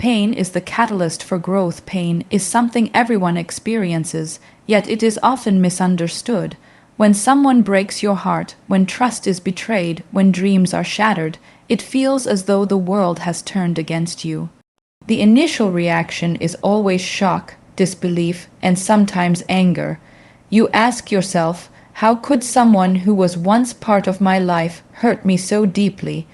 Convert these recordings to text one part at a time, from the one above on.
Pain is the catalyst for growth. Pain is something everyone experiences, yet it is often misunderstood. When someone breaks your heart, when trust is betrayed, when dreams are shattered, it feels as though the world has turned against you. The initial reaction is always shock, disbelief, and sometimes anger. You ask yourself, how could someone who was once part of my life hurt me so deeply?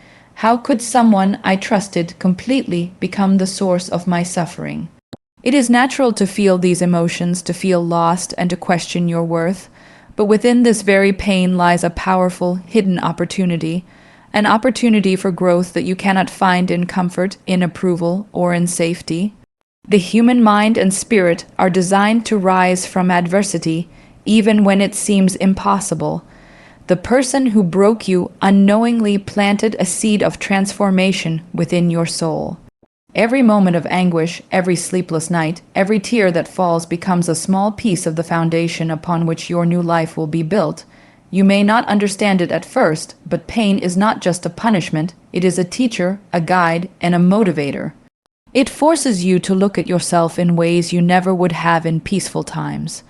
How could someone I trusted completely become the source of my suffering? It is natural to feel these emotions, to feel lost, and to question your worth. But within this very pain lies a powerful, hidden opportunity, an opportunity for growth that you cannot find in comfort, in approval, or in safety. The human mind and spirit are designed to rise from adversity, even when it seems impossible. The person who broke you unknowingly planted a seed of transformation within your soul. Every moment of anguish, every sleepless night, every tear that falls becomes a small piece of the foundation upon which your new life will be built. You may not understand it at first, but pain is not just a punishment, it is a teacher, a guide, and a motivator. It forces you to look at yourself in ways you never would have in peaceful times.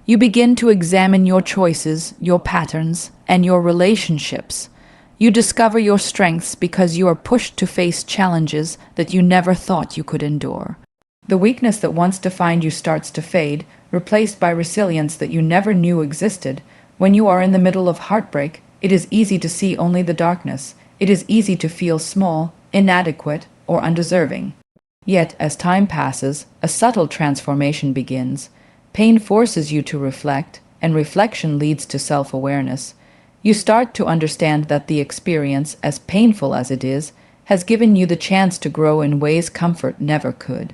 You begin to examine your choices, your patterns, and your relationships. You discover your strengths because you are pushed to face challenges that you never thought you could endure. The weakness that once defined you starts to fade, replaced by resilience that you never knew existed. When you are in the middle of heartbreak, it is easy to see only the darkness. It is easy to feel small, inadequate, or undeserving. Yet, as time passes, a subtle transformation begins. Pain forces you to reflect, and reflection leads to self-awareness. You start to understand that the experience, as painful as it is, has given you the chance to grow in ways comfort never could.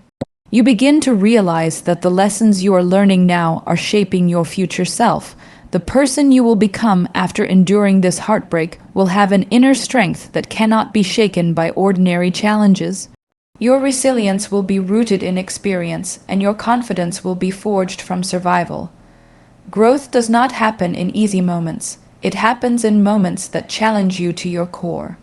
You begin to realize that the lessons you are learning now are shaping your future self. The person you will become after enduring this heartbreak will have an inner strength that cannot be shaken by ordinary challenges. Your resilience will be rooted in experience, and your confidence will be forged from survival. Growth does not happen in easy moments. It happens in moments that challenge you to your core.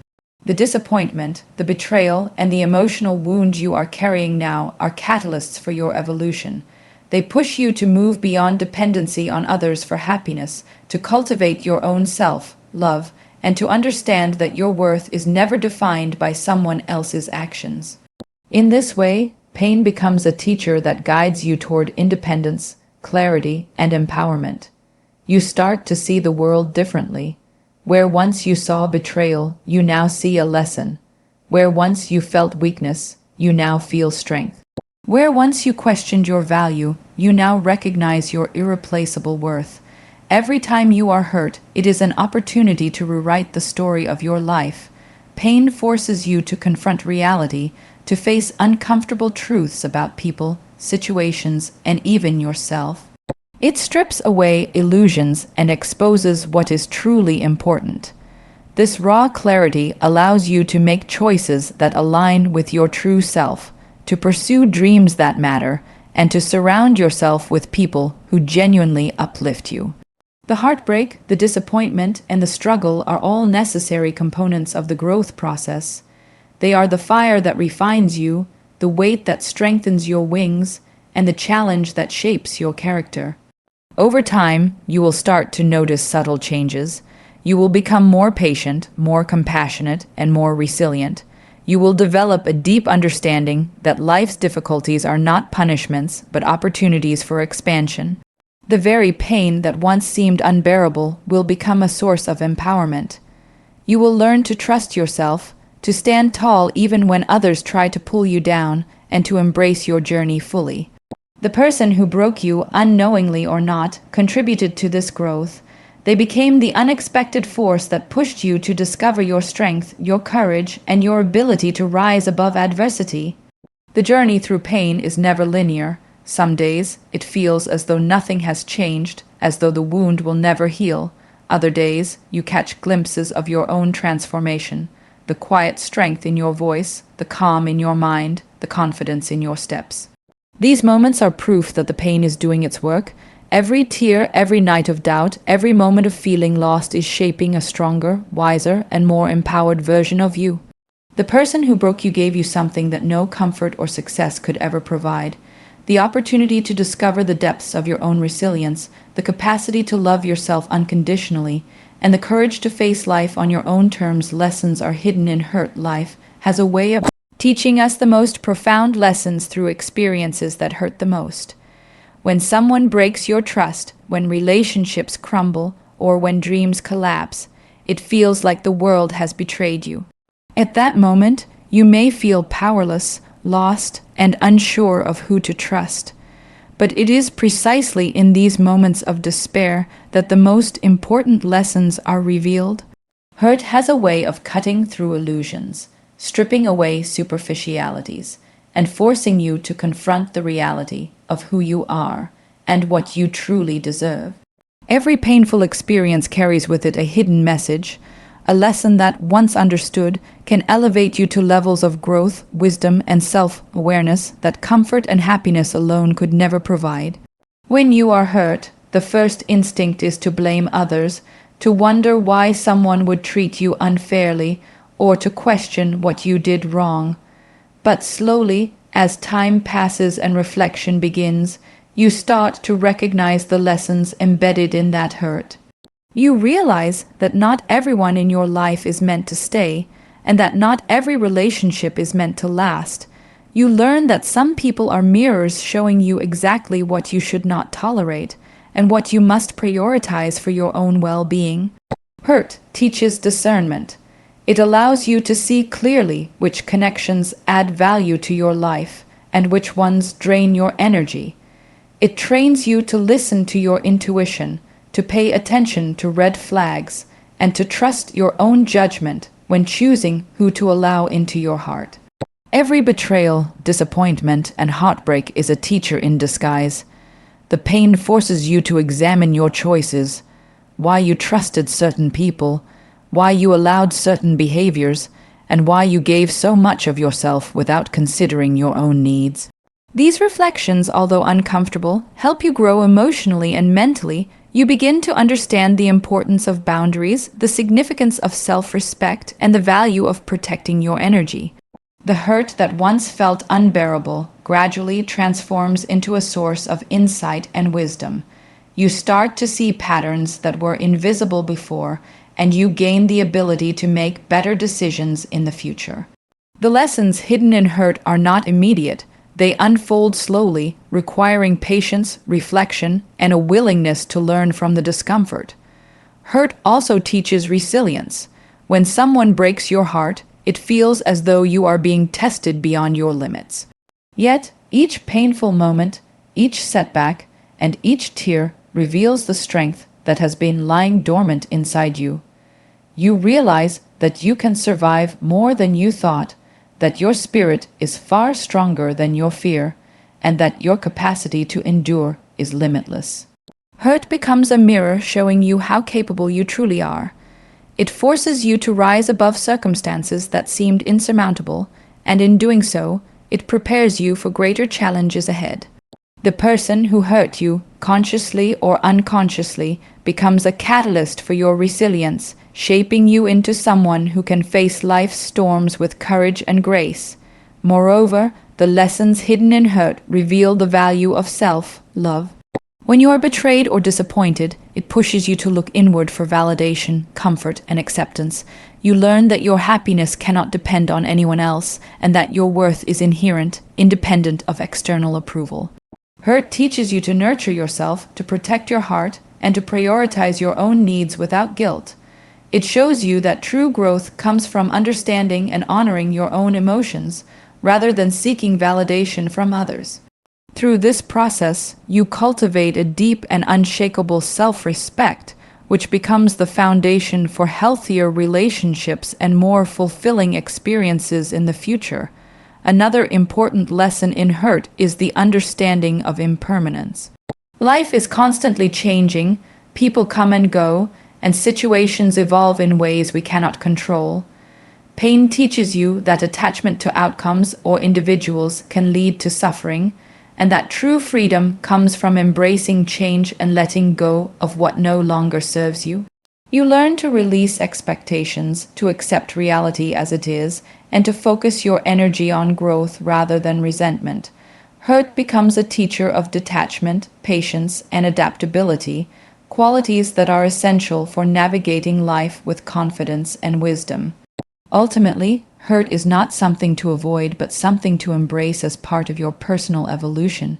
The disappointment, the betrayal, and the emotional wound you are carrying now are catalysts for your evolution. They push you to move beyond dependency on others for happiness, to cultivate your own self, love, and to understand that your worth is never defined by someone else's actions. In this way, pain becomes a teacher that guides you toward independence, clarity, and empowerment. You start to see the world differently. Where once you saw betrayal, you now see a lesson. Where once you felt weakness, you now feel strength. Where once you questioned your value, you now recognize your irreplaceable worth. Every time you are hurt, it is an opportunity to rewrite the story of your life. Pain forces you to confront reality, to face uncomfortable truths about people, situations, and even yourself. It strips away illusions and exposes what is truly important. This raw clarity allows you to make choices that align with your true self, to pursue dreams that matter, and to surround yourself with people who genuinely uplift you. The heartbreak, the disappointment, and the struggle are all necessary components of the growth process. They are the fire that refines you, the weight that strengthens your wings, and the challenge that shapes your character. Over time, you will start to notice subtle changes. You will become more patient, more compassionate, and more resilient. You will develop a deep understanding that life's difficulties are not punishments, but opportunities for expansion. The very pain that once seemed unbearable will become a source of empowerment. You will learn to trust yourself, to stand tall even when others try to pull you down, and to embrace your journey fully. The person who broke you, unknowingly or not, contributed to this growth. They became the unexpected force that pushed you to discover your strength, your courage, and your ability to rise above adversity. The journey through pain is never linear. Some days, it feels as though nothing has changed, as though the wound will never heal. Other days, you catch glimpses of your own transformation. The quiet strength in your voice, the calm in your mind, the confidence in your steps. These moments are proof that the pain is doing its work. Every tear, every night of doubt, every moment of feeling lost is shaping a stronger, wiser, and more empowered version of you. The person who broke you gave you something that no comfort or success could ever provide: the opportunity to discover the depths of your own resilience, the capacity to love yourself unconditionally, and the courage to face life on your own terms. Lessons are hidden in hurt. Life has a way of teaching us the most profound lessons through experiences that hurt the most. When someone breaks your trust, when relationships crumble, or when dreams collapse, it feels like the world has betrayed you. At that moment, you may feel powerless, lost, and unsure of who to trust. But it is precisely in these moments of despair that the most important lessons are revealed. Hurt has a way of cutting through illusions, stripping away superficialities, and forcing you to confront the reality of who you are and what you truly deserve. Every painful experience carries with it a hidden message, a lesson that, once understood, can elevate you to levels of growth, wisdom, and self-awareness that comfort and happiness alone could never provide. When you are hurt, the first instinct is to blame others, to wonder why someone would treat you unfairly, or to question what you did wrong. But slowly, as time passes and reflection begins, you start to recognize the lessons embedded in that hurt. You realize that not everyone in your life is meant to stay, and that not every relationship is meant to last. You learn that some people are mirrors showing you exactly what you should not tolerate, and what you must prioritize for your own well-being. Hurt teaches discernment. It allows you to see clearly which connections add value to your life, and which ones drain your energy. It trains you to listen to your intuition, to pay attention to red flags, and to trust your own judgment when choosing who to allow into your heart. Every betrayal, disappointment, and heartbreak is a teacher in disguise. The pain forces you to examine your choices, why you trusted certain people, why you allowed certain behaviors, and why you gave so much of yourself without considering your own needs. These reflections, although uncomfortable, help you grow emotionally and mentally. You begin to understand the importance of boundaries, the significance of self-respect, and the value of protecting your energy. The hurt that once felt unbearable gradually transforms into a source of insight and wisdom. You start to see patterns that were invisible before, and you gain the ability to make better decisions in the future. The lessons hidden in hurt are not immediate. They unfold slowly, requiring patience, reflection, and a willingness to learn from the discomfort. Hurt also teaches resilience. When someone breaks your heart, it feels as though you are being tested beyond your limits. Yet, each painful moment, each setback, and each tear reveals the strength that has been lying dormant inside you. You realize that you can survive more than you thought, that your spirit is far stronger than your fear, and that your capacity to endure is limitless. Hurt becomes a mirror showing you how capable you truly are. It forces you to rise above circumstances that seemed insurmountable, and in doing so, it prepares you for greater challenges ahead. The person who hurt you, consciously or unconsciously, becomes a catalyst for your resilience, shaping you into someone who can face life's storms with courage and grace. Moreover, the lessons hidden in hurt reveal the value of self-love. When you are betrayed or disappointed, it pushes you to look inward for validation, comfort, and acceptance. You learn that your happiness cannot depend on anyone else, and that your worth is inherent, independent of external approval. Hurt teaches you to nurture yourself, to protect your heart, and to prioritize your own needs without guilt. It shows you that true growth comes from understanding and honoring your own emotions, rather than seeking validation from others. Through this process, you cultivate a deep and unshakable self-respect, which becomes the foundation for healthier relationships and more fulfilling experiences in the future. Another important lesson in hurt is the understanding of impermanence. Life is constantly changing, people come and go, and situations evolve in ways we cannot control. Pain teaches you that attachment to outcomes or individuals can lead to suffering, and that true freedom comes from embracing change and letting go of what no longer serves you. You learn to release expectations, to accept reality as it is, and to focus your energy on growth rather than resentment. Hurt becomes a teacher of detachment, patience, and adaptability, qualities that are essential for navigating life with confidence and wisdom. Ultimately, hurt is not something to avoid but something to embrace as part of your personal evolution.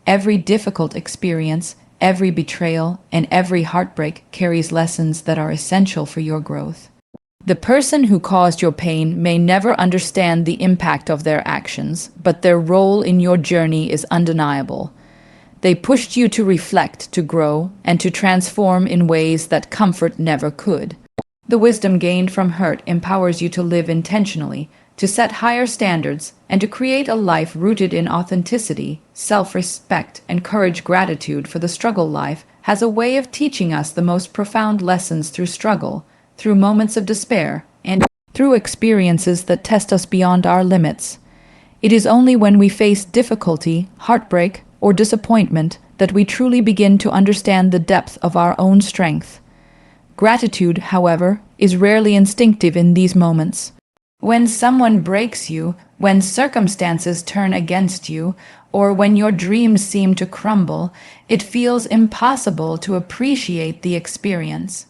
Every difficult experience, every betrayal, and every heartbreak carries lessons that are essential for your growth. The person who caused your pain may never understand the impact of their actions, but their role in your journey is undeniable. They pushed you to reflect, to grow, and to transform in ways that comfort never could. The wisdom gained from hurt empowers you to live intentionally, to set higher standards, and to create a life rooted in authenticity, self-respect, and courage. Gratitude for the struggle life has a way of teaching us the most profound lessons through struggle, through moments of despair, and through experiences that test us beyond our limits. It is only when we face difficulty, heartbreak, or disappointment that we truly begin to understand the depth of our own strength. Gratitude, however, is rarely instinctive in these moments. When someone breaks you, when circumstances turn against you, or when your dreams seem to crumble, it feels impossible to appreciate the experience.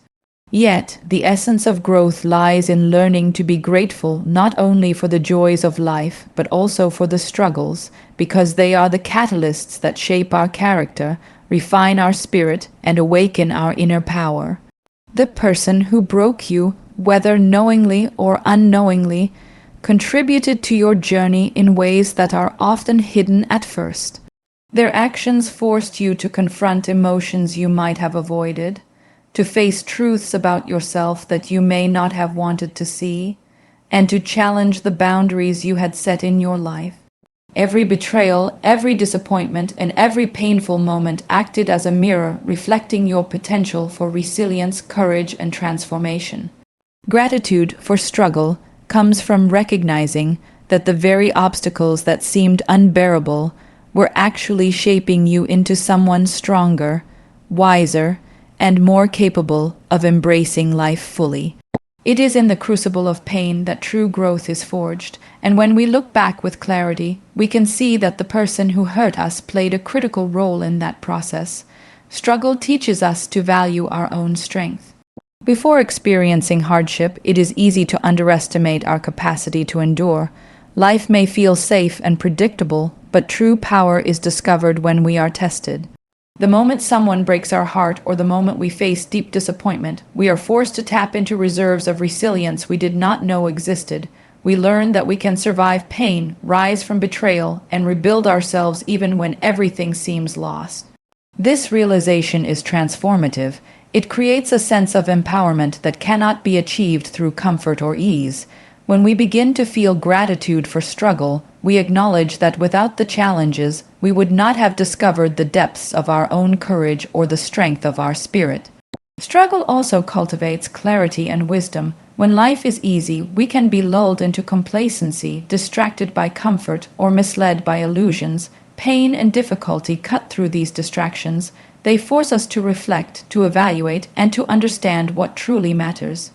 Yet, the essence of growth lies in learning to be grateful not only for the joys of life, but also for the struggles, because they are the catalysts that shape our character, refine our spirit, and awaken our inner power. The person who broke you, whether knowingly or unknowingly, contributed to your journey in ways that are often hidden at first. Their actions forced you to confront emotions you might have avoided, to face truths about yourself that you may not have wanted to see, and to challenge the boundaries you had set in your life. Every betrayal, every disappointment, and every painful moment acted as a mirror reflecting your potential for resilience, courage, and transformation. Gratitude for struggle comes from recognizing that the very obstacles that seemed unbearable were actually shaping you into someone stronger, wiser, and more capable of embracing life fully. It is in the crucible of pain that true growth is forged, and when we look back with clarity, we can see that the person who hurt us played a critical role in that process. Struggle teaches us to value our own strength. Before experiencing hardship, it is easy to underestimate our capacity to endure. Life may feel safe and predictable, but true power is discovered when we are tested. The moment someone breaks our heart or the moment we face deep disappointment, we are forced to tap into reserves of resilience we did not know existed. We learn that we can survive pain, rise from betrayal, and rebuild ourselves even when everything seems lost. This realization is transformative. It creates a sense of empowerment that cannot be achieved through comfort or ease. When we begin to feel gratitude for struggle, we acknowledge that without the challenges, we would not have discovered the depths of our own courage or the strength of our spirit. Struggle also cultivates clarity and wisdom. When life is easy, we can be lulled into complacency, distracted by comfort, or misled by illusions. Pain and difficulty cut through these distractions. They force us to reflect, to evaluate, and to understand what truly matters.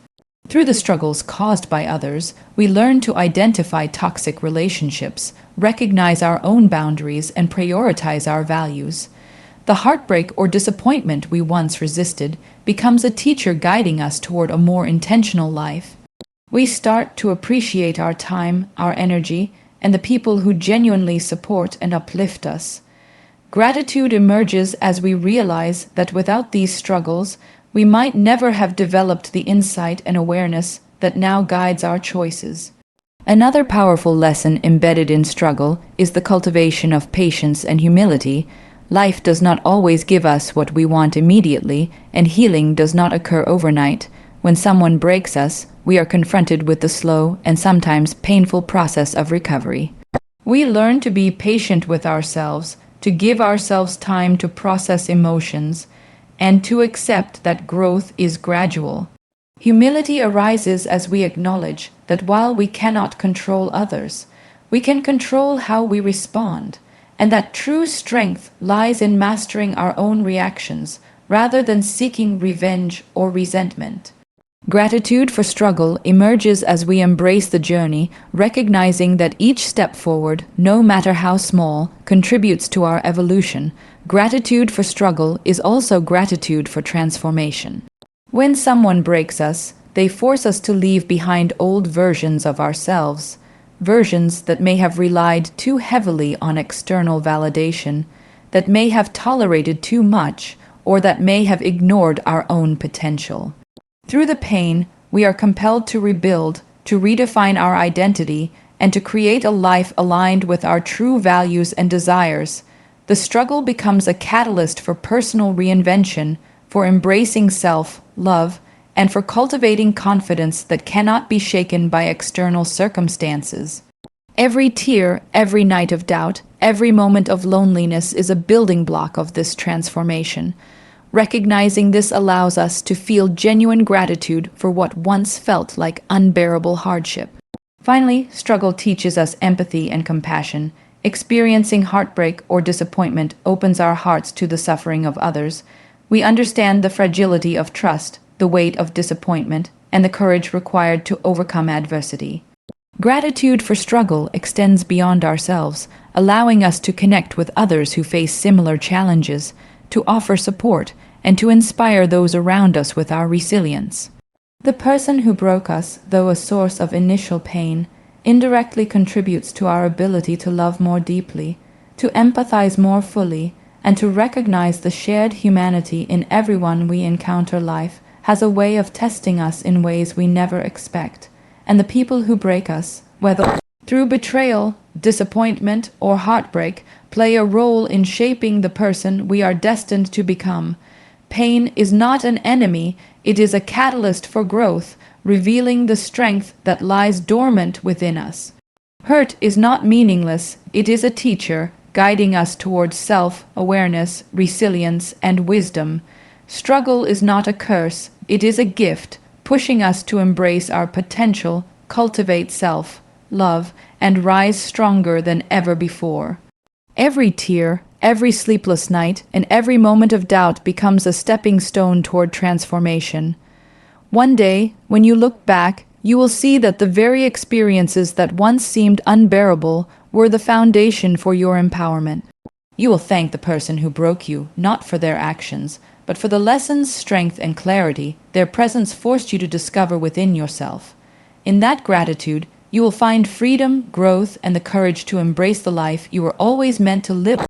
Through the struggles caused by others, we learn to identify toxic relationships, recognize our own boundaries, and prioritize our values. The heartbreak or disappointment we once resisted becomes a teacher guiding us toward a more intentional life. We start to appreciate our time, our energy, and the people who genuinely support and uplift us. Gratitude emerges as we realize that without these struggles, we might never have developed the insight and awareness that now guides our choices. Another powerful lesson embedded in struggle is the cultivation of patience and humility. Life does not always give us what we want immediately, and healing does not occur overnight. When someone breaks us, we are confronted with the slow and sometimes painful process of recovery. We learn to be patient with ourselves, to give ourselves time to process emotions, and to accept that growth is gradual. Humility arises as we acknowledge that while we cannot control others, we can control how we respond, and that true strength lies in mastering our own reactions rather than seeking revenge or resentment. Gratitude for struggle emerges as we embrace the journey, recognizing that each step forward, no matter how small, contributes to our evolution. Gratitude for struggle is also gratitude for transformation. When someone breaks us, they force us to leave behind old versions of ourselves, versions that may have relied too heavily on external validation, that may have tolerated too much, or that may have ignored our own potential. Through the pain, we are compelled to rebuild, to redefine our identity, and to create a life aligned with our true values and desires. The struggle becomes a catalyst for personal reinvention, for embracing self-love, and for cultivating confidence that cannot be shaken by external circumstances. Every tear, every night of doubt, every moment of loneliness is a building block of this transformation. Recognizing this allows us to feel genuine gratitude for what once felt like unbearable hardship. Finally, struggle teaches us empathy and compassion. Experiencing heartbreak or disappointment opens our hearts to the suffering of others. We understand the fragility of trust, the weight of disappointment, and the courage required to overcome adversity. Gratitude for struggle extends beyond ourselves, allowing us to connect with others who face similar challenges, to offer support, and to inspire those around us with our resilience. The person who broke us, though a source of initial pain, indirectly contributes to our ability to love more deeply, to empathize more fully, and to recognize the shared humanity in everyone we encounter. Life has a way of testing us in ways we never expect, and the people who break us, whether through betrayal, disappointment, or heartbreak, play a role in shaping the person we are destined to become. Pain is not an enemy, it is a catalyst for growth, revealing the strength that lies dormant within us. Hurt is not meaningless, it is a teacher, guiding us towards self-awareness, resilience, and wisdom. Struggle is not a curse, it is a gift, pushing us to embrace our potential, cultivate self-love, and rise stronger than ever before. Every tear, every sleepless night, and every moment of doubt becomes a stepping stone toward transformation. One day, when you look back, you will see that the very experiences that once seemed unbearable were the foundation for your empowerment. You will thank the person who broke you, not for their actions, but for the lessons, strength, and clarity their presence forced you to discover within yourself. In that gratitude, you will find freedom, growth, and the courage to embrace the life you were always meant to live.